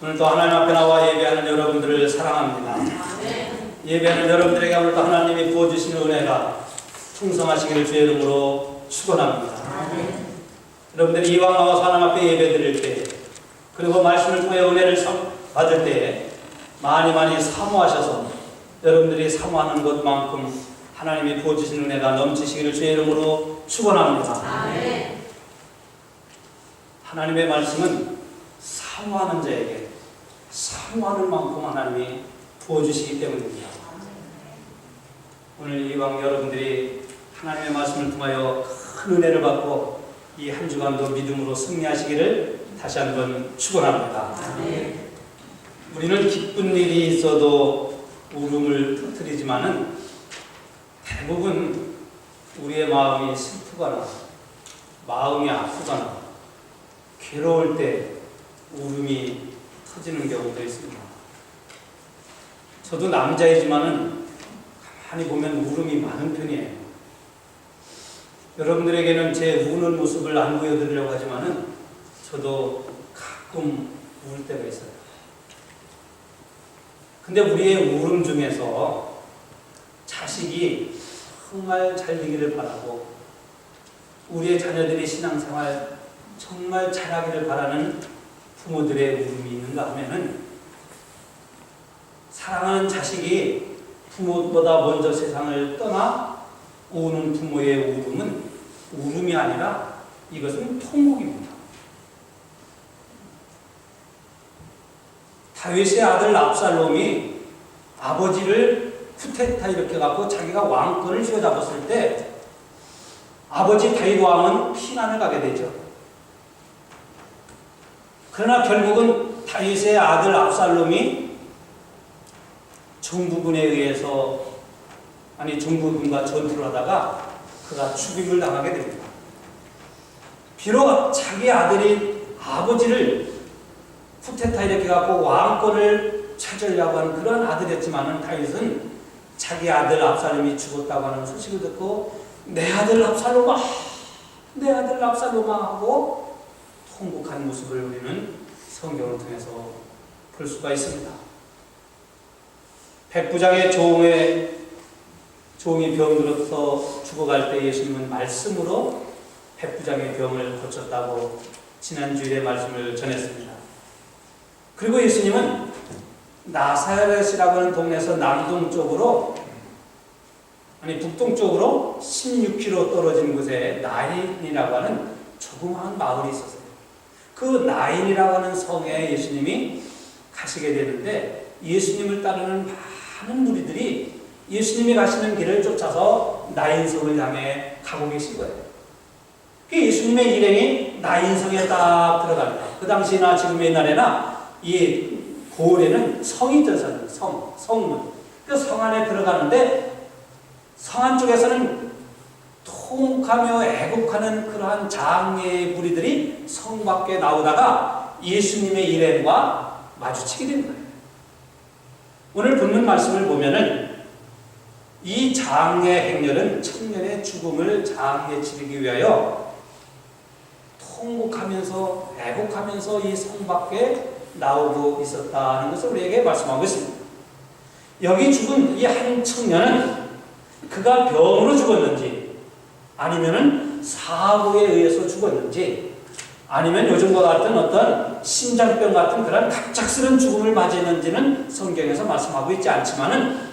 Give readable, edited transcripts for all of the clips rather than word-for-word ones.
오늘도 하나님 앞에 나와 예배하는 여러분들을 사랑합니다. 예배하는 여러분들에게 오늘도 하나님이 부어주시는 은혜가 풍성하시기를 주의 이름으로 축원합니다. 여러분들이 이왕 나와서 하나님 앞에 예배드릴 때, 그리고 말씀을 통해 은혜를 받을 때 많이 사모하셔서 여러분들이 사모하는 것만큼 하나님이 부어주신 은혜가 넘치시기를 주의 이름으로 축원합니다. 하나님의 말씀은 사모하는 자에게 사모하는 만큼 하나님이 부어주시기 때문입니다. 오늘 이왕 여러분들이 하나님의 말씀을 통하여 큰 은혜를 받고 이 한 주간도 믿음으로 승리하시기를 다시 한번 축원합니다. 우리는 기쁜 일이 있어도 울음을 터뜨리지만은 대부분 우리의 마음이 슬프거나 마음이 아프거나 괴로울 때 울음이 터지는 경우도 있습니다. 저도 남자이지만은 가만히 보면 울음이 많은 편이에요. 여러분들에게는 제 우는 모습을 안 보여드리려고 하지만은 저도 가끔 울 때가 있어요. 근데 우리의 울음 중에서 자식이 정말 잘 되기를 바라고 우리의 자녀들이 신앙생활 정말 잘하기를 바라는 부모들의 울음이 있는가 하면은 사랑하는 자식이 부모보다 먼저 세상을 떠나 우는 부모의 울음은 울음이 아니라 이것은 통곡입니다. 다윗의 아들 압살롬이 아버지를 쿠데타 이렇게 갖고 자기가 왕권을 휘어잡았을 때 아버지 다윗 왕은 피난을 가게 되죠. 그러나 결국은 다윗의 아들 압살롬이 정부군에 의해서 정부군과 전투를 하다가 그가 죽임을 당하게 됩니다. 비록 자기 아들이 아버지를 쿠데타 이렇게 갖고 왕권을 차지하려고 하는 그런 아들이었지만은 다윗은 자기 아들 압살롬이 죽었다고 하는 소식을 듣고 내 아들 압살롬아, 내 아들 압살롬아 하고 통곡한 모습을 우리는 성경을 통해서 볼 수가 있습니다. 백부장의 종이 병들어서 죽어갈 때 예수님은 말씀으로 백부장의 병을 고쳤다고 지난주일에 말씀을 전했습니다. 그리고 예수님은 나사렛이라고 하는 동네에서 북동쪽으로 16km 떨어진 곳에 나인이라고 하는 조그마한 마을이 있었어요. 그 나인이라고 하는 성에 예수님이 가시게 되는데 예수님을 따르는 많은 무리들이 예수님이 가시는 길을 쫓아서 나인성을 향해 가고 계신 거예요. 예수님의 일행이 나인성에 딱 들어갑니다. 그 당시나 지금의 날에나 이 고을에는 성이 있었어요. 성문. 그 성 안에 들어가는데 성 안쪽에서는 통곡하며 애곡하는 그러한 장애의 무리들이 성 밖에 나오다가 예수님의 일행과 마주치게 된 거예요. 오늘 본문 말씀을 보면은 이 장례 행렬은 청년의 죽음을 장례 치르기 위하여 통곡하면서 애곡하면서 이 성 밖에 나오고 있었다는 것을 우리에게 말씀하고 있습니다. 여기 죽은 이 한 청년은 그가 병으로 죽었는지 아니면은 사고에 의해서 죽었는지 아니면 요즘과 같은 어떤 심장병 같은 그런 갑작스런 죽음을 맞이했는지는 성경에서 말씀하고 있지 않지만은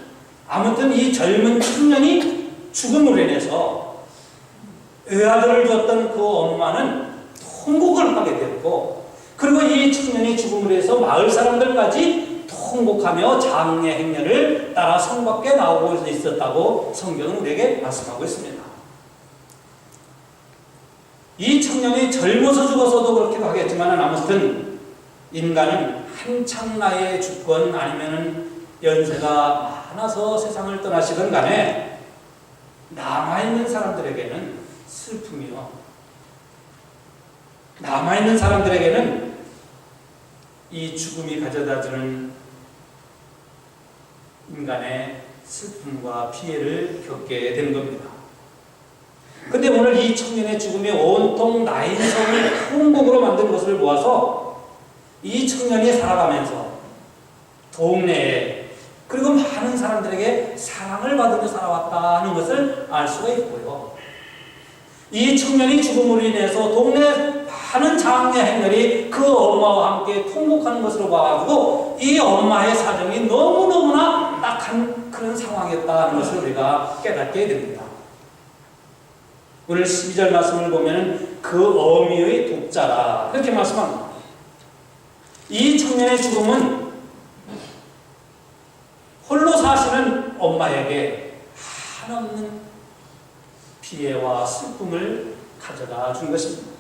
아무튼 이 젊은 청년이 죽음으로 인해서 외아들을 뒀던 그 엄마는 통곡을 하게 되었고 그리고 이 청년이 죽음으로 해서 마을 사람들까지 통곡하며 장례 행렬을 따라 성 밖에 나오고 있었다고 성경은 우리에게 말씀하고 있습니다. 이 청년이 젊어서 죽어서도 그렇기도 하겠지만 아무튼 인간은 한창 나이에 죽건 아니면은 연세가 많아서 세상을 떠나시건 간에 남아있는 사람들에게는 슬픔이요. 남아있는 사람들에게는 이 죽음이 가져다주는 인간의 슬픔과 피해를 겪게 되는 겁니다. 근데 오늘 이 청년의 죽음이 온통 나인성을 통곡으로 만든 것을 모아서 이 청년이 살아가면서 동네에 그리고 많은 사람들에게 사랑을 받으며 살아왔다는 것을 알 수가 있고요. 이 청년이 죽음으로 인해서 동네 많은 장례 행렬이 그 엄마와 함께 통곡하는 것으로 봐가지고 이 엄마의 사정이 너무너무나 딱한 그런 상황이었다는 것을 우리가 깨닫게 됩니다. 오늘 12절 말씀을 보면 그 어미의 독자라 이렇게 말씀합니다. 이 청년의 죽음은 홀로 사시는 엄마에게 한없는 피해와 슬픔을 가져다 준 것입니다.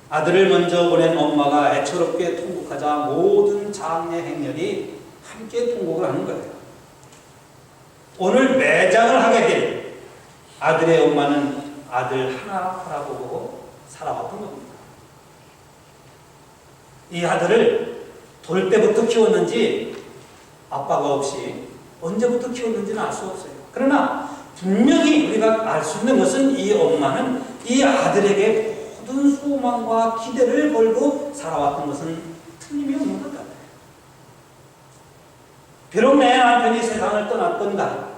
아들을 먼저 보낸 엄마가 애처롭게 통곡하자 모든 장례 행렬이 함께 통곡을 하는 거예요. 오늘 매장을 하게 될 아들의 엄마는 아들 하나 바라보고 살아왔던 겁니다. 이 아들을 돌 때부터 키웠는지 아빠가 없이 언제부터 키웠는지는 알 수 없어요. 그러나 분명히 우리가 알 수 있는 것은 이 엄마는 이 아들에게 모든 소망과 기대를 걸고 살아왔던 것은 틀림이 없는 것 같아요. 비록 내 남편이 세상을 떠났건가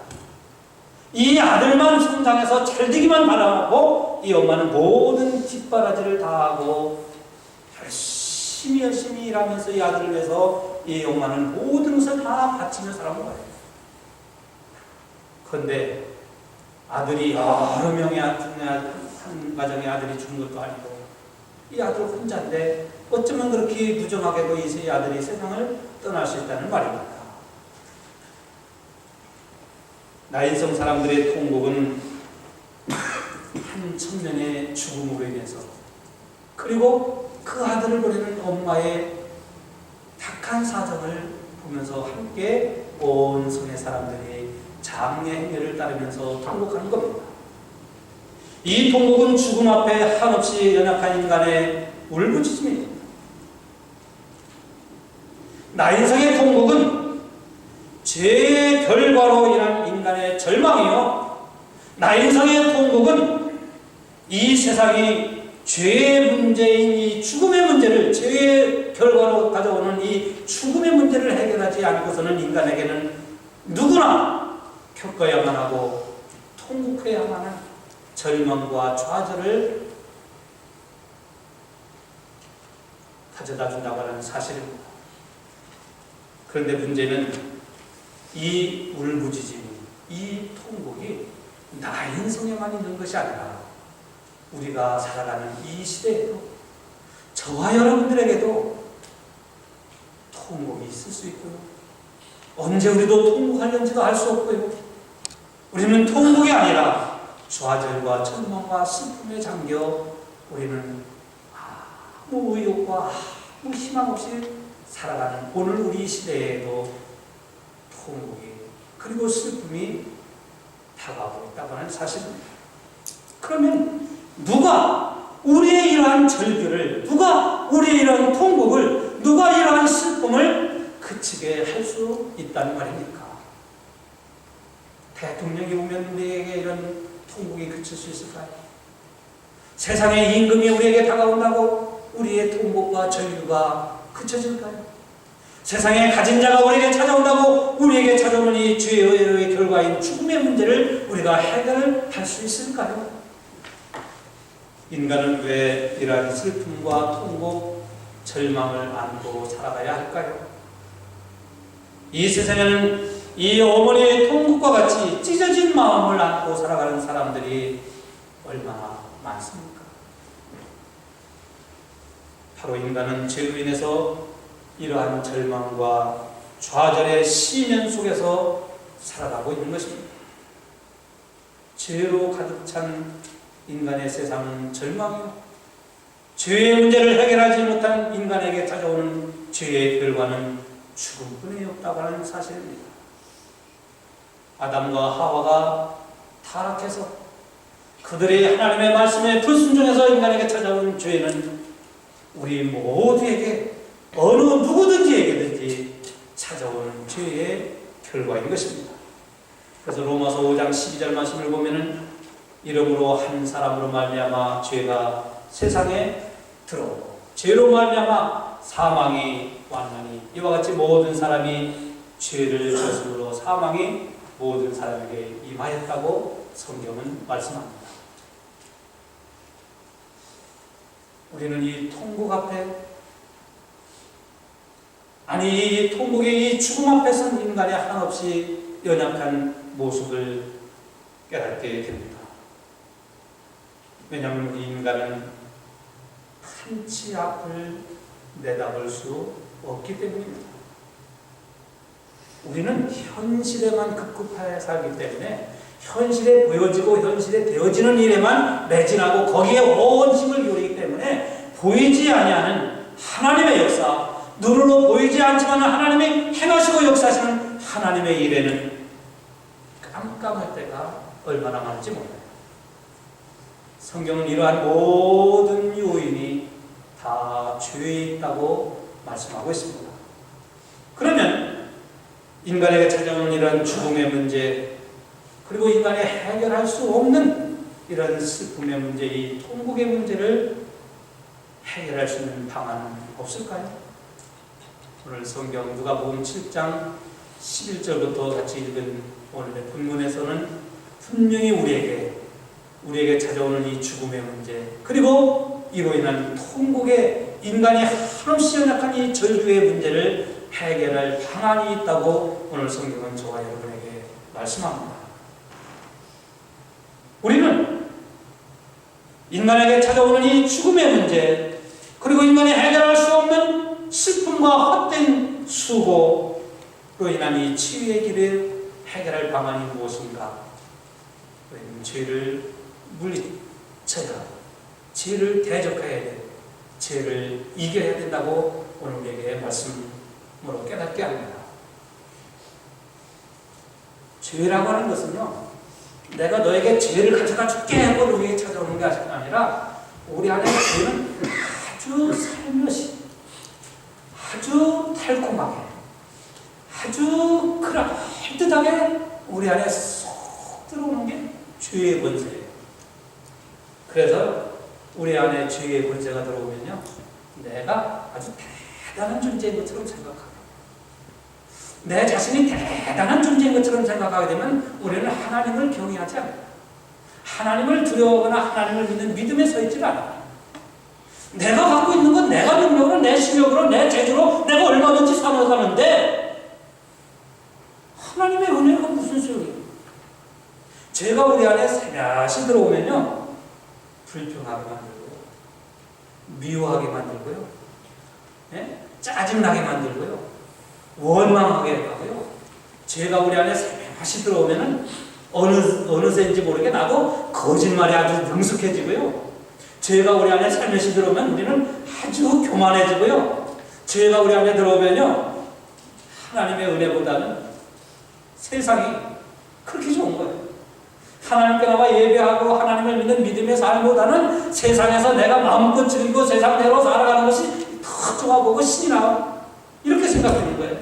이 아들만 성장해서 잘되기만 바라고 이 엄마는 모든 뒷바라지를 다하고 열심히 일하면서 이 아들을 위해서 이 엄마는 모든 것을 다 바치며 살아온 거예요. 그런데 아들이 여러 명의 한 가정의 아들이 죽은 것도 아니고 이 아들 혼자인데 어쩌면 그렇게 무정하게도 이 아들이 세상을 떠날 수 있다는 말입니다. 나인성 사람들의 통곡은 한 청년의 죽음으로 인해서 그리고 그 아들을 보내는 엄마의 탁한 사정을 보면서 함께 온 성의 사람들이 장례 행렬을 따르면서 통곡하는 겁니다. 이 통곡은 죽음 앞에 한없이 연약한 인간의 울부짖음입니다. 나인성의 통곡은 죄의 결과로 인한 인간의 절망이요. 나인성의 통곡은 이 세상이 죄의 문제인 이 죽음의 문제를 죄의 결과로 가져오는 이 죽음의 문제를 해결하지 않고서는 인간에게는 누구나 겪어야만 하고 통곡해야만 하는 절망과 좌절을 가져다 준다고 하는 사실입니다. 그런데 문제는 이 울부짖음, 이 통곡이 나인성에만 있는 것이 아니라 우리가 살아가는 이 시대에도 저와 여러분들에게도 통곡이 있을 수 있고요. 언제 우리도 통곡하려는지도 알 수 없고요. 우리는 통곡이 아니라 좌절과 절망과 슬픔에 잠겨 우리는 아무 의욕과 아무 희망 없이 살아가는 오늘 우리 시대에도 통곡이 그리고 슬픔이 다가오고 있다고 하는 사실입니다. 그러면 누가 우리의 이러한 절규를, 누가 우리의 이러한 통곡을, 누가 이러한 슬픔을 그치게 할 수 있다는 말입니까? 대통령이 오면 우리에게 이런 통곡이 그칠 수 있을까요? 세상의 임금이 우리에게 다가온다고 우리의 통곡과 절규가 그쳐질까요? 세상에 가진 자가 우리에게 찾아온다고 우리에게 찾아오는 이 죄의 결과인 죽음의 문제를 우리가 해결할 수 있을까요? 인간은 왜 이러한 슬픔과 통곡, 절망을 안고 살아가야 할까요? 이 세상에는 이 어머니의 통곡과 같이 찢어진 마음을 안고 살아가는 사람들이 얼마나 많습니까? 바로 인간은 죄로 인해서 이러한 절망과 좌절의 시련 속에서 살아가고 있는 것입니다. 죄로 가득 찬 인간의 세상은 절망이요. 죄의 문제를 해결하지 못한 인간에게 찾아오는 죄의 결과는 죽음뿐이 없다고 하는 사실입니다. 아담과 하와가 타락해서 그들이 하나님의 말씀에 불순종해서 인간에게 찾아온 죄는 우리 모두에게 어느 누구든지에게든지 찾아오는 죄의 결과인 것입니다. 그래서 로마서 5장 12절 말씀을 보면은 이러므로 한 사람으로 말미암아 죄가 세상에 들어오고 죄로 말미암아 사망이 왔나니 이와 같이 모든 사람이 죄를 졌으므로 사망이 모든 사람에게 임하였다고 성경은 말씀합니다. 우리는 이 통곡 앞에, 아니 이 통곡의 이 죽음 앞에 선 인간의 한없이 연약한 모습을 깨닫게 됩니다. 왜냐하면 우리 인간은 한치 앞을 내다볼 수 없기 때문입니다. 우리는 현실에만 급급하게 살기 때문에 현실에 보여지고 현실에 되어지는 일에만 매진하고 거기에 온 힘을 기울이기 때문에 보이지 아니하는 하나님의 역사, 눈으로 보이지 않지만 하나님이 행하시고 역사하시는 하나님의 일에는 깜깜할 때가 얼마나 많은지 몰라요. 성경은 이러한 모든 요인이 다 죄에 있다고 말씀하고 있습니다. 그러면 인간에게 찾아오는 이런 죽음의 문제, 그리고 인간이 해결할 수 없는 이런 슬픔의 문제, 이 통곡의 문제를 해결할 수 있는 방안은 없을까요? 오늘 성경 누가복음 7장 11절부터 같이 읽은 오늘의 본문에서는 분명히 우리에게 찾아오는 이 죽음의 문제, 그리고 이로 인한 통곡의 인간이 한없이 연약한 이 절규의 문제를 해결할 방안이 있다고 오늘 성경은 저와 여러분에게 말씀합니다. 우리는 인간에게 찾아오는 이 죽음의 문제, 그리고 인간이 해결할 수 없는 슬픔과 헛된 수고로 인한 이 치유의 길을 해결할 방안이 무엇인가? 우리는 죄를 물리쳐야 하고, 죄를 대적해야 돼, 죄를 이겨야 된다고 오늘 우리에게 말씀으로 깨닫게 합니다. 죄라고 하는 것은요, 내가 너에게 죄를 가져다 줄게 하고 우리에게 찾아오는 게 아니라 우리 안에 죄는 아주 살며시, 아주 달콤하게, 아주 그럴듯하게 우리 안에 쏙 들어오는 게 죄의 권세예요. 그래서 우리 안에 죄의 권세가 들어오면요, 내가 아주 대단한 존재인 것처럼 생각하고, 내 자신이 대단한 존재인 것처럼 생각하게 되면 우리는 하나님을 경외하지 않아요. 하나님을 두려워하거나 하나님을 믿는 믿음에 서 있지 않아요. 내가 갖고 있는 건 내가 능력으로, 내 실력으로, 내 재주로 내가 얼마든지 살아가는데 하나님의 은혜가 무슨 소용이에요? 죄가 우리 안에 새며시 들어오면요, 불평하게 만들고요, 미워하게 만들고요, 짜증나게 만들고요, 원망하게 하고요. 죄가 우리 안에 새며시 들어오면은 어느새인지 모르게 나도 거짓말이 아주 능숙해지고요. 죄가 우리 안에 새며시 들어오면 우리는 아주 교만해지고요. 죄가 우리 안에 들어오면요, 하나님의 은혜보다는 세상이 그렇게 좋은 거예요. 하나님께 나와 예배하고 하나님을 믿는 믿음의 삶보다는 세상에서 내가 마음껏 즐기고 세상대로 살아가는 것이 더 좋아 보고 신이 나, 이렇게 생각하는 거예요.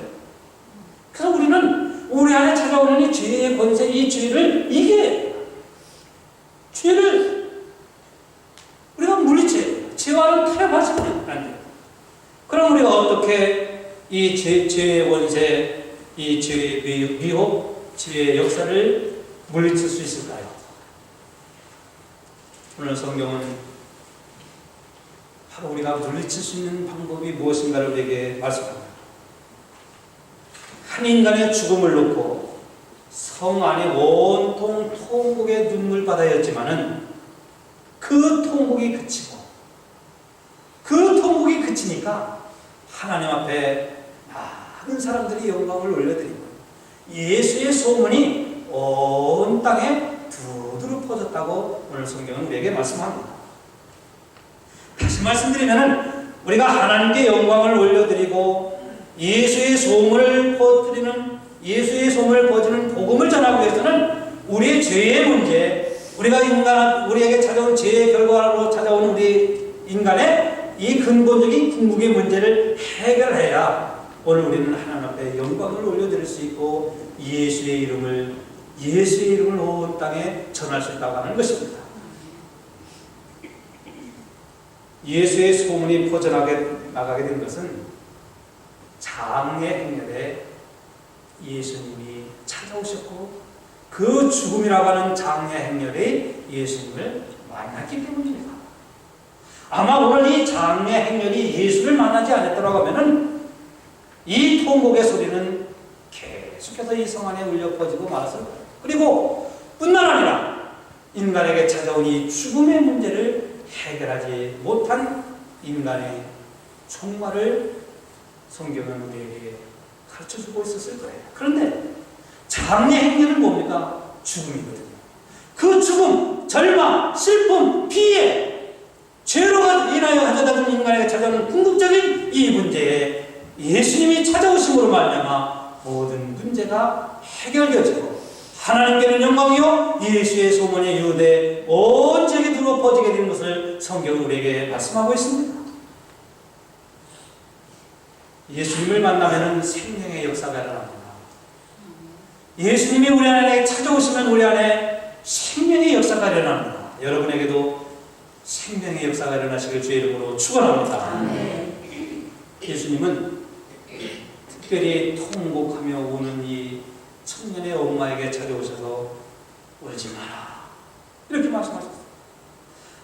그래서 우리는 우리 안에 찾아오는 이 죄의 권세, 이 죄를 이겨야, 죄를 우리가 물리쳐야 돼요. 죄와는 타협하시면 안 돼요. 그럼 우리가 어떻게 이 죄의 권세, 이 죄의 미혹, 죄의 역사를 물리칠 수 있을까요? 오늘 성경은 바로 우리가 물리칠 수 있는 방법이 무엇인가를 우리에게 말씀합니다. 한 인간의 죽음을 놓고 성 안에 온통 통곡의 눈물바다였지만은 그 통곡이 그치고, 그 통곡이 그치니까 하나님 앞에 많은 사람들이 영광을 올려드린 거예요. 예수의 소문이 온 땅에 두루두루 퍼졌다고 오늘 성경은 우리에게 말씀합니다. 다시 말씀드리면 우리가 하나님께 영광을 올려드리고 예수의 소문을 퍼뜨리는, 예수의 소문을 퍼지는 복음을 전하기 위해서는 우리의 죄의 문제, 우리에게 찾아온 죄의 결과로 찾아온 우리 인간의 이 근본적인 궁극의 문제를 해결해야 오늘 우리는 하나님 앞에 영광을 올려드릴 수 있고 예수의 이름을 온 땅에 전할 수 있다고 하는 것입니다. 예수의 소문이 퍼져나가게 된 것은 장례 행렬에 예수님이 찾아오셨고 그 죽음이라고 하는 장례 행렬에 예수님을 만났기 때문입니다. 아마 오늘 이 장례 행렬이 예수를 만나지 않았더라고 하면은 이 통곡의 소리는 계속해서 이 성 안에 울려 퍼지고 말았을 거예요. 그리고 뿐만 아니라 인간에게 찾아온 이 죽음의 문제를 해결하지 못한 인간의 종말을 성경은 우리에게 가르쳐주고 있었을 거예요. 그런데 장례 행렬은 뭡니까? 죽음이거든요. 그 죽음, 절망, 슬픔, 피해, 죄로 인하여 가져다 준 인간에게 찾아오는 궁극적인 이 문제에 예수님이 찾아오심으로 말미암아 모든 문제가 해결되어지고 하나님께는 영광이요 예수의 소문이 유대 온 지역에 두루 퍼지게 된 것을 성경은 우리에게 말씀하고 있습니다. 예수님을 만나면 생명의 역사가 일어납니다. 예수님이 우리 안에 찾아오시면 우리 안에 생명의 역사가 일어납니다. 여러분에게도 생명의 역사가 일어나시길 주의 이름으로 축원합니다. 예수님은 특별히 통곡하며 우는 이 청년의 엄마에게 찾아오셔서 울지 마라 이렇게 말씀하셨어요.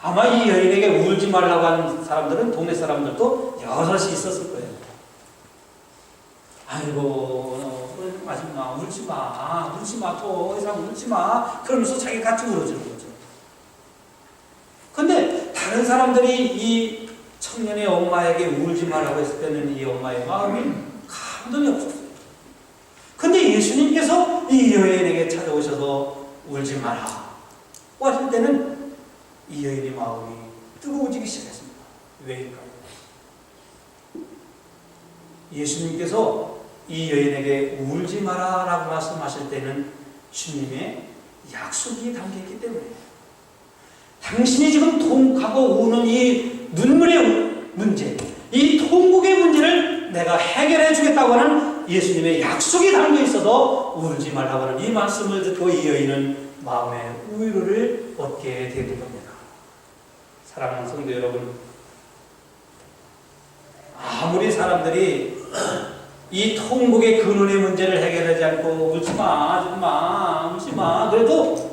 아마 이 여인에게 울지 말라고 하는 사람들은 동네 사람들도 여럿이 있었을 거예요. 아이고 마지막 울지 마, 더 이상 울지 마. 그러면서 자기 같이 울어주는 거죠. 근데 다른 사람들이 이 청년의 엄마에게 울지 말라고 했을 때는 이 엄마의 마음이 감동이 없었어요. 근데 예수님께서 이 여인에게 찾아오셔서 울지 마라 하실 때는 이 여인의 마음이 뜨거워지기 시작했습니다. 왜일까요? 예수님께서 이 여인에게 울지 마라 라고 말씀하실 때는 주님의 약속이 담겨있기 때문에 당신이 지금 통하고 우는 이 눈물의 문제, 이 통곡의 문제를 내가 해결해 주겠다고 하는 예수님의 약속이 담겨 있어서 울지 말라고 하는 이 말씀을 듣고 이 여인은 마음의 위로를 얻게 되는 겁니다. 사랑하는 성도 여러분, 아무리 사람들이 이 통곡의 근원의 문제를 해결하지 않고 울지 마 그래도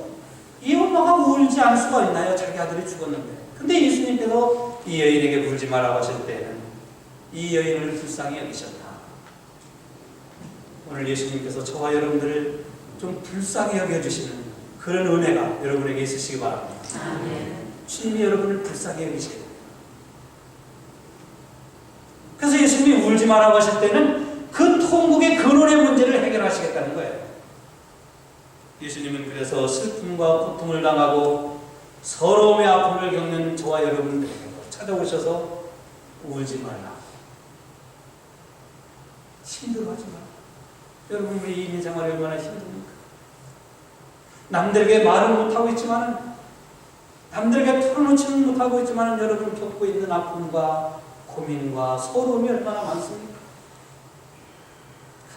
이 엄마가 울지 않을 수가 있나요? 자기 아들이 죽었는데. 근데 예수님께서 이 여인에게 울지 말라고 하실 때는 이 여인을 불쌍히 여기셨다. 오늘 예수님께서 저와 여러분들을 좀 불쌍히 여겨주시는 그런 은혜가 여러분에게 있으시기 바랍니다. 주님이 여러분을 불쌍히 여기세요. 그래서 예수님이 울지 말라고 하실 때는 그 통곡의 근원의 문제를 해결하시겠다는 거예요. 예수님은 그래서 슬픔과 고통을 당하고 서러움의 아픔을 겪는 저와 여러분들에게 찾아오셔서 울지 말라, 힘들어하지 마라. 여러분 우리 이민 생활이 얼마나 힘듭니까? 남들에게 말은 못하고 있지만, 남들에게 털어놓지는 못하고 있지만 여러분 겪고 있는 아픔과 고민과 서러움이 얼마나 많습니까?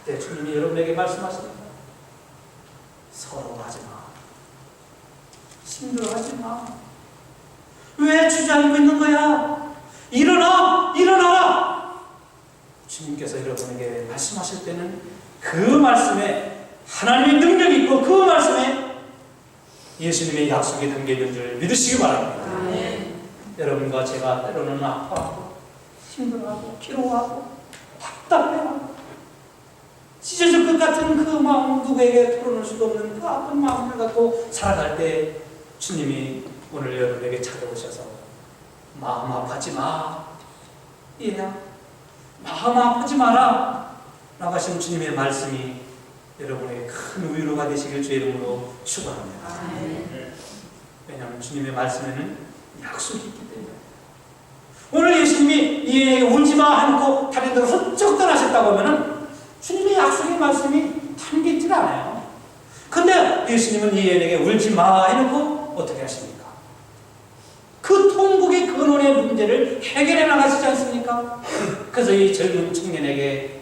그때 주님이 여러분에게 말씀하십니다. 서러워하지 마. 힘들어하지 마. 왜 주저앉고 있는 거야? 일어나라! 주님께서 여러분에게 말씀하실 때는 그 말씀에 하나님의 능력이 있고 그 말씀에 예수님의 약속이 담겨있는 줄 믿으시기 바랍니다. 여러분과 제가 때로는 아파하고 힘들어하고 피로하고 답답해하고 찢어질 것 같은 그 마음, 누구에게 털어놓을 수도 없는 그 아픈 마음을 갖고 살아갈 때 주님이 오늘 여러분에게 찾아오셔서 마음 아파하지 마, 얘야, 마음 아프지 마라 라고 하신 주님의 말씀이 여러분에게 큰 위로가 되시길 주의 이름으로 축원합니다. 왜냐하면 주님의 말씀에는 약속이 있기 때문에. 오늘 예수님이 이 애에게 울지마 하고 다른 데로 훌쩍 떠나셨다고 하면은 주님의 약속의 말씀이 담겨있질 않아요. 근데 예수님은 이 애에게 울지마 해놓고 어떻게 하십니까? 그 통곡의 근원의 문제를 해결해 나가시지 않습니까? 그래서 이 젊은 청년에게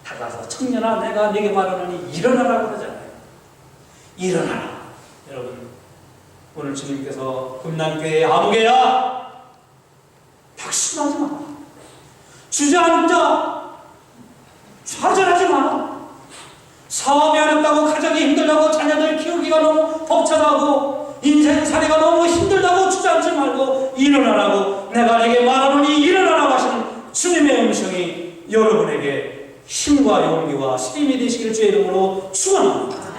다가서 청년아 내가 네게 말하노니 일어나라고 그러잖아요. 일어나라. 여러분 오늘 주님께서 금난교회 아무개야 낙심하지 마라. 주저앉아. 좌절하지 마라. 사업이 어렵다고, 가정이 힘들다고, 자녀들 키우기가 너무 벅차다고, 인생살이가 너무 힘들다고 주저앉지 말고 일어나라고 내가 내게 말하노니 일어나라고 하시는 주님의 음성이 여러분에게 힘과 용기와 힘이 되시길 주의 이름으로 축원합니다.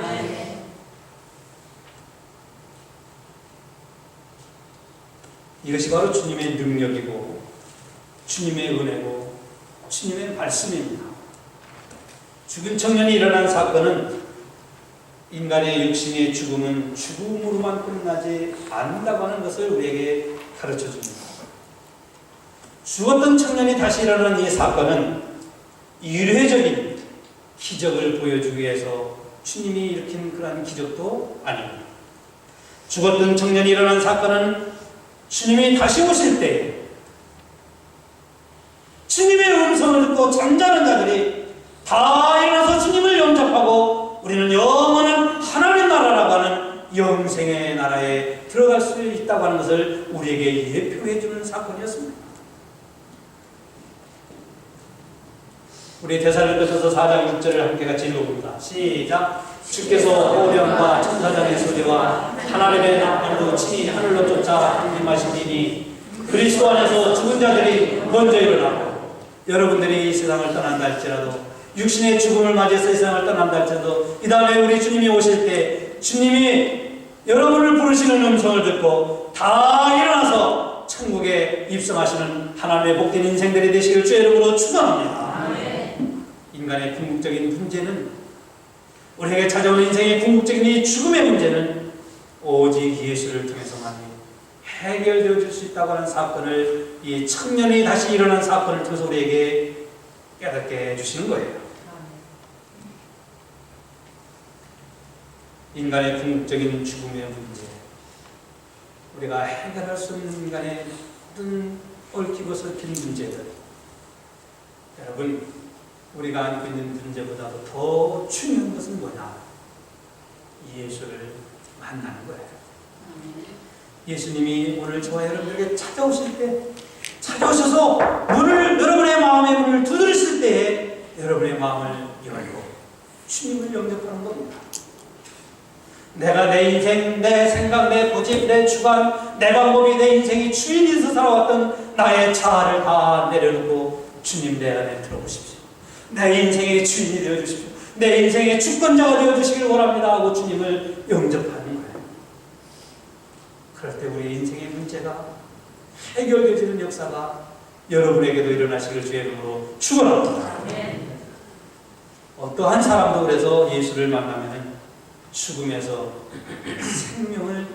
이것이 바로 주님의 능력이고 주님의 은혜고 주님의 말씀입니다. 죽은 청년이 일어난 사건은 인간의 육신의 죽음은 죽음으로만 끝나지 않는다고 하는 것을 우리에게 가르쳐 줍니다. 죽었던 청년이 다시 일어난 이 사건은 이례적인 기적을 보여주기 위해서 주님이 일으킨 그러한 기적도 아닙니다. 죽었던 청년이 일어난 사건은 주님이 다시 오실 때 주님의 음성을 듣고 잠자는 자들이 다 일어나서 주님을 영접하고 우리는 영원한 하나님 나라라고 하는 영생의 나라에 들어갈 수 있다고 하는 것을 우리에게 예표해 주는 사건이었습니다. 우리 데살로니가서 4장 6절을 함께 같이 읽어봅니다. 시작. 주께서 오병과 천사장의 소리와 하나님의 나팔로 친히 하늘로 쫓아 강림하시리니 그리스도 안에서 죽은 자들이 먼저 일어나고 여러분들이 이 세상을 떠난다 할지라도 육신의 죽음을 맞이해서 이 세상을 떠난다 할지라도 이 다음에 우리 주님이 오실 때 주님이 여러분을 부르시는 음성을 듣고 다 일어나서 천국에 입성하시는 하나님의 복된 인생들이 되시길 주의 이름으로 축원합니다. 인간의 궁극적인 문제는 우리에게 찾아오는 인생의 궁극적인 이 죽음의 문제는 오직 예수를 통해서만 해결되어 줄 수 있다고 하는 사건을 이 청년이 다시 일어난 사건을 통해서 우리에게 깨닫게 해주시는 거예요. 인간의 궁극적인 죽음의 문제, 우리가 해결할 수 없는 인간의 모든 얽히고 설킨 문제들, 여러분 우리가 안고 있는 문제보다도 더 중요한 것은 뭐냐? 예수를 만나는 거예요. 예수님이 오늘 저와 여러분에게 찾아오실 때, 찾아오셔서 여러분의 마음의 문을 두드리실 때에 여러분의 마음을 열고 주님을 영접하는 겁니다. 내가 내 인생, 내 생각, 내 고집, 내 주관, 내 방법이 내 인생이 주인이서 살아왔던 나의 자아를 다 내려놓고 주님 내 안에 들어오십시오. 내 인생의 주인이 되어주십시오. 내 인생의 주권자가 되어주시길 원합니다 하고 주님을 영접하는 거예요. 그럴 때 우리 인생의 문제가 해결되어지는 역사가 여러분에게도 일어나시길 주의 이름으로 축원합니다. 어떠한 사람도 그래서 예수를 만나면 죽음에서 생명을,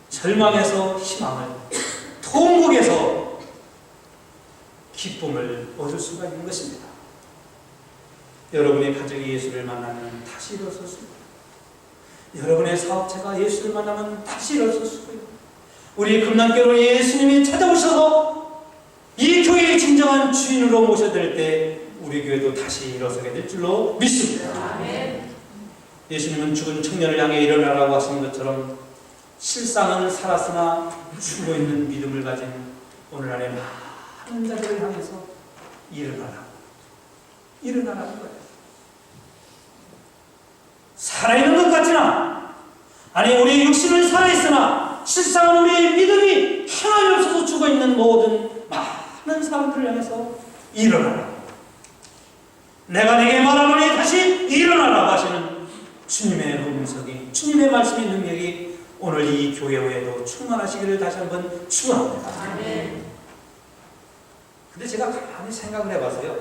절망에서 희망을, 통곡에서 기쁨을 얻을 수가 있는 것입니다. 여러분의 가정이 예수를 만나면 다시 일어설 수 있고, 여러분의 사업체가 예수를 만나면 다시 일어설 수 있고, 우리 금남교로 예수님이 찾아오셔서 이 교회의 진정한 주인으로 모셔드릴 때 우리 교회도 다시 일어서게 될 줄로 믿습니다. 예수님은 죽은 청년을 향해 일어나라고 하신 것처럼 실상은 살았으나 죽어 있는 믿음을 가진 오늘날의 많은 자들을 향해서 일어나라는 거예요. 살아있는 것 같지나, 아니 우리 육신은 살아있으나 실상은 우리의 믿음이 하나님 없어서 죽어있는 모든 많은 사람들을 향해서 일어나라. 내가 내게 말하노니 다시 일어나라고 하시는 주님의 음성이, 주님의 말씀의 능력이 오늘 이 교회에도 충만하시기를 다시 한번 축원합니다. 근데 제가 가만히 생각을 해봐서요,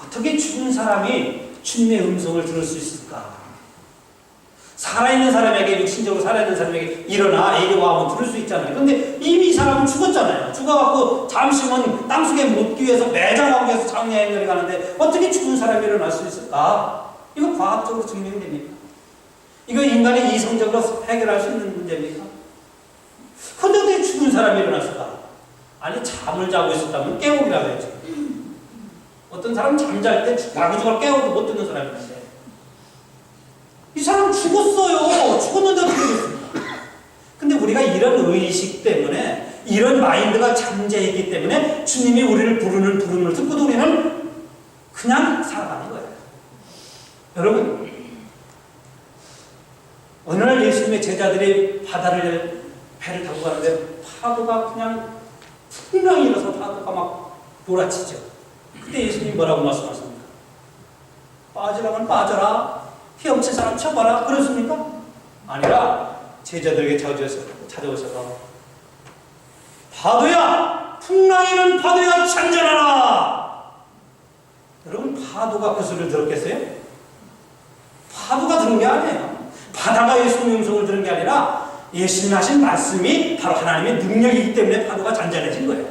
어떻게 죽은 사람이 주님의 음성을 들을 수 있을까? 살아있는 사람에게, 육신적으로 살아있는 사람에게 일어나 이리 와 하면 들을 수 있잖아요. 근데 이미 이 사람은 죽었잖아요. 죽어갖고 잠시만 땅속에 묻기 위해서 매장하기 위해서 장례행렬이 가는데 어떻게 죽은 사람이 일어날 수 있을까? 이거 과학적으로 증명됩니까? 이거 인간이 이성적으로 해결할 수 있는 문제입니까? 근데 어떻게 죽은 사람이 일어났을까? 아니 잠을 자고 있었다면 깨우기라고 했죠. 어떤 사람은 잠잘 때 나그주가 깨워도 못 듣는 사람이 있는데 이 사람 죽었어요. 죽었는데 어떻게 됐습니까? 근데 우리가 이런 의식 때문에 이런 마인드가 잠재있기 때문에 주님이 우리를 부르는 부름을 듣고도 우리는 그냥 살아가는 거예요. 여러분, 어느 날 예수님의 제자들이 배를 타고 가는데 파도가 그냥 풍랑이 일어서 파도가 막 몰아치죠. 그때 예수님이 뭐라고 말씀하십니까? 빠지라면 빠져라. 헤엄칠 사람 쳐봐라. 그렇습니까? 아니라 제자들에게 찾아오셔서 파도야! 풍랑이는 파도야! 잔잔하라! 여러분, 파도가 그 소리를 들었겠어요? 파도가 들은 게 아니에요. 바다가 예수님의 음성을 들은 게 아니라 예수님이 하신 말씀이 바로 하나님의 능력이기 때문에 파도가 잔잔해진 거예요.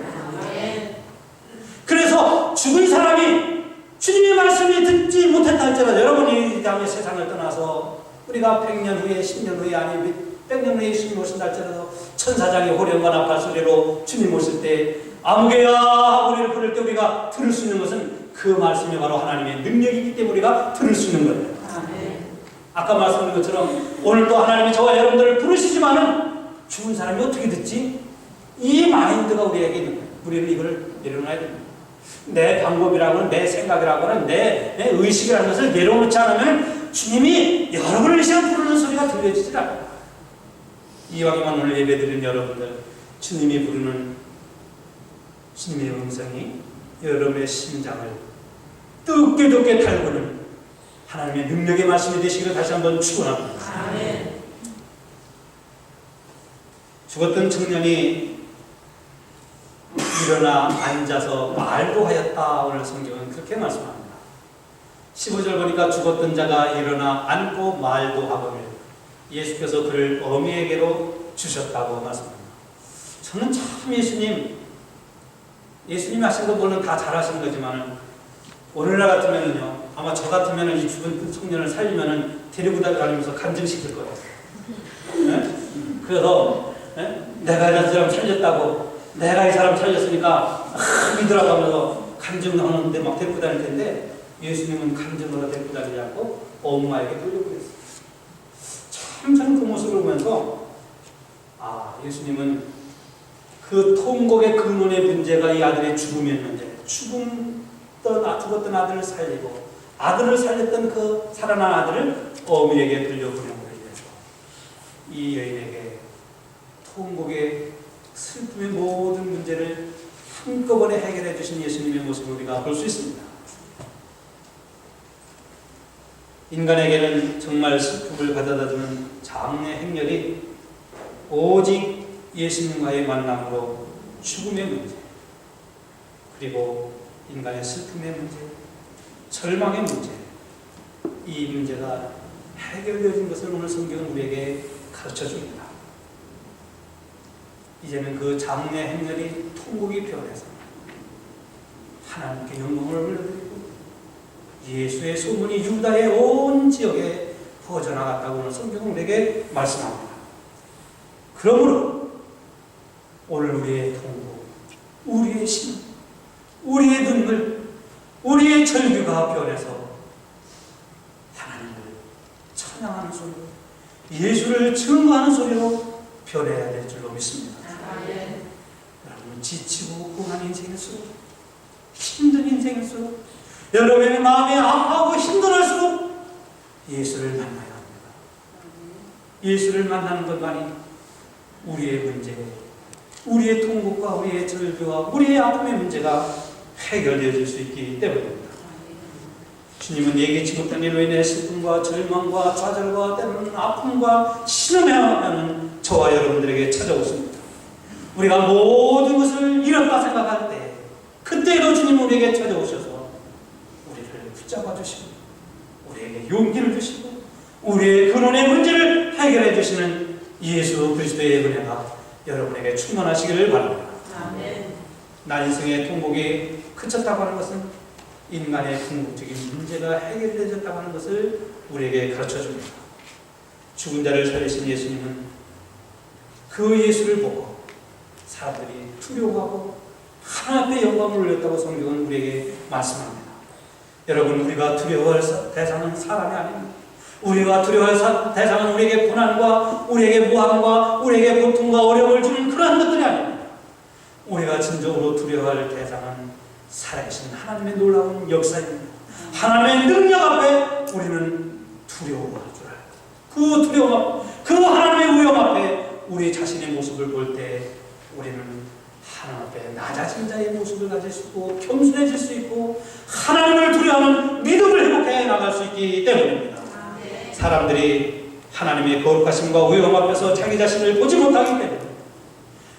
그래서 죽은 사람이 주님의 말씀이 듣지 못했다 할지라도 여러분이 이 다음에 세상을 떠나서 우리가 100년 후에 10년 후에 아니 100년 후에 예수님 오신다 할지라도 천사장의 호령과 나팔 소리로 주님 오실 때 아무개야 우리를 부를 때 우리가 들을 수 있는 것은 그 말씀이 바로 하나님의 능력이기 때문에 우리가 들을 수 있는 거예요. 아까 말씀드린 것처럼 오늘도 하나님이 저와 여러분들을 부르시지만은 죽은 사람이 어떻게 듣지? 이 마인드가 우리에게 있는 거예요. 우리는 이걸 내려놔야 됩니다. 내 방법이라고는 내 생각이라고는 내 의식이라는 것을 내려놓지 않으면 주님이 여러분을 이 시간 부르는 소리가 들려지질 않아요. 이왕이면 오늘 예배드린 여러분들 주님이 부르는 주님의 음성이 여러분의 심장을 뜨겁게 달구는 하나님의 능력의 말씀이 되시기를 다시 한번 축원합니다. 아멘. 죽었던 청년이 일어나 앉아서 말도 하였다. 오늘 성경은 그렇게 말씀합니다. 15절 보니까 죽었던 자가 일어나 앉고 말도 하거늘 예수께서 그를 어미에게로 주셨다고 말씀합니다. 저는 참 예수님이 하신 거 물론 다 잘하신 거지만 오늘날 같으면은요 아마 저 같으면은 이 죽은 청년을 살리면은 데리고 다니면서 간증시킬 거예요. 네? 그래서 내가 이 사람 살렸다고 내가 이 사람 살렸으니까 믿으라고 하면서 간증하는데 막 데리고 다닐 텐데 예수님은 간증으로 데리고 다니지 않고 엄마에게 돌려보냈어요. 참 저는 그 모습을 보면서 예수님은 그 통곡의 근원의 문제가 이 아들의 죽음이었는데 죽었던 아들을 살리고 아들을 살렸던 그 살아난 아들을 어미에게 돌려보낸 것에 대해서 이 여인에게 통곡의 슬픔의 모든 문제를 한꺼번에 해결해 주신 예수님의 모습을 우리가 볼 수 있습니다. 인간에게는 정말 슬픔을 가져다주는 장래 행렬이 오직 예수님과의 만남으로 죽음의 문제 그리고 인간의 슬픔의 문제 절망의 문제 이 문제가 해결되어진 것을 오늘 성경은 우리에게 가르쳐 줍니다. 이제는 그 장래 행렬이 통곡이 변해서 하나님께 영광을 올려드리고 예수의 소문이 유다의 온 지역에 퍼져나갔다고 오늘 성경은 우리에게 말씀합니다. 그러므로 오늘 우리의 통곡, 우리의 심, 우리의 눈물, 우리의 절규가 변해서 하나님을 찬양하는 소리로 예수를 증거하는 소리로 변해야 될 줄로 믿습니다. 여러분 지치고 고난 인생일수록 힘든 인생일수록 여러분의 마음이 아파하고 힘들어할수록 예수를 만나야 합니다. 예수를 만나는 것만이 우리의 문제, 우리의 통곡과 우리의 절규와 우리의 아픔의 문제가 해결되어질 수 있기 때문입니다. 주님은 예기치 못한 일로 인해 슬픔과 절망과 좌절과 때로는 아픔과 신음해하는 저와 여러분들에게 찾아오십니다. 우리가 모든 것을 잃었다 생각할 때 그때도 주님 우리에게 찾아오셔서 우리를 붙잡아 주시고 우리에게 용기를 주시고 우리의 근원의 문제를 해결해 주시는 예수 그리스도의 은혜가 여러분에게 충만하시기를 바랍니다. 아멘. 나 인생의 통곡이 그쳤다고 하는 것은 인간의 궁극적인 문제가 해결되었다고 하는 것을 우리에게 가르쳐 줍니다. 죽은 자를 살리신 예수님은 그 예수를 보고 사람들이 두려워하고 하나님 앞에 영광을 올렸다고 성경은 우리에게 말씀합니다. 여러분 우리가 두려워할 대상은 사람이 아닙니다. 우리가 두려워할 대상은 우리에게 고난과 우리에게 무함과 우리에게 고통과 어려움을 주는 그러한 것들이 아닙니다. 우리가 진정으로 두려워할 대상은 살아계신 하나님의 놀라운 역사입니다. 하나님의 능력 앞에 우리는 두려워할 줄 알고, 그 두려움, 그 하나님의 위엄 앞에 우리 자신의 모습을 볼 때 우리는 하나님 앞에 낮아진 자의 모습을 가질 수 있고 겸손해질 수 있고 하나님을 두려워하는 믿음을 회복해 나갈 수 있기 때문입니다. 사람들이 하나님의 거룩하심과 위엄 앞에서 자기 자신을 보지 못하기 때문에,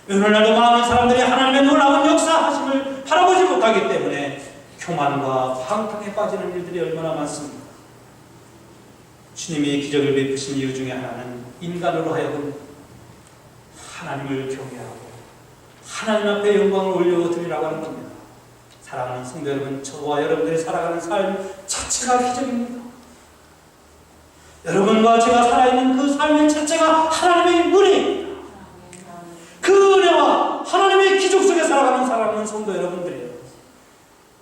오늘날도 많은 사람들이 하나님의 놀라운 역사하심을 바라보지 못하기 때문에 교만과 방탕에 빠지는 일들이 얼마나 많습니까? 주님이 기적을 베푸신 이유 중에 하나는 인간으로 하여금 하나님을 경외하고 하나님 앞에 영광을 올려드리라고 하는 겁니다. 사랑하는 성도 여러분, 저와 여러분들이 살아가는 삶 자체가 기적입니다. 여러분과 제가 살아있는 그 삶의 자체가 하나님의 은혜입니다. 그 은혜와 하나님의 기적 속에 살아가는 사랑하는 성도 여러분들이에요.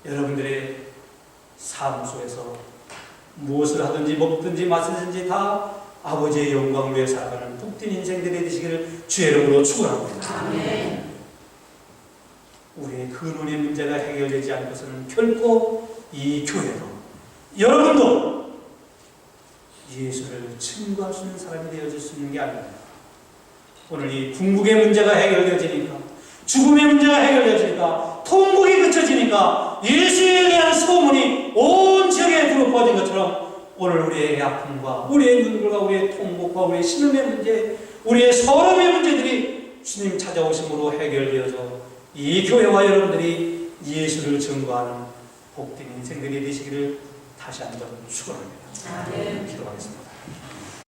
여러분들의 삶 속에서 무엇을 하든지 먹든지 마시든지 다 아버지의 영광을 위해 살아가는 복된 인생들이 되시기를 주의 이름으로 축원합니다. 아멘. 우리의 근원의 문제가 해결되지 않고서는 결코 이 교회도 여러분도 예수를 증거할 수 있는 사람이 되어질 수 있는 게 아닙니다. 오늘 이 궁극의 문제가 해결되어지니까, 죽음의 문제가 해결되어지니까, 통곡이 그쳐지니까 예수에 대한 소문이 온 지역에 두루퍼진 것처럼 오늘 우리의 아픔과 우리의 눈물과 우리의 통곡과 우리의 신음의 문제, 우리의 서름의 문제들이 주님 찾아오심으로 해결되어져 이 교회와 여러분들이 예수를 증거하는 복된 인생들이 되시기를 다시 한번 축원합니다. 기도하겠습니다.